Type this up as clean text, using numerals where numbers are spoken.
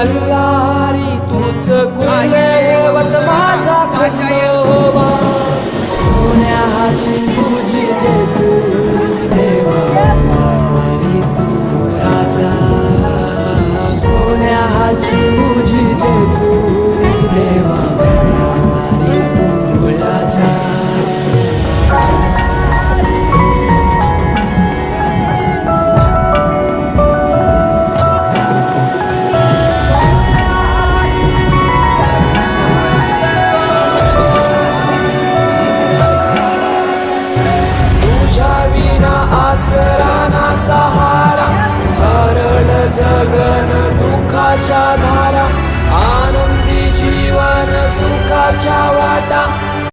मल्हारी तूच कुलदैवत माझा खंडोबा सोन्याची तुझी जेजुरी देवा मल्हारी तू राजा सोन्याची तुझी जेजुरी देवा मल्हारी तू राजा आसराना सहारा हरळ जगन दुःखाच्या धारा आनंदी जीवन सुखाच्या वाटा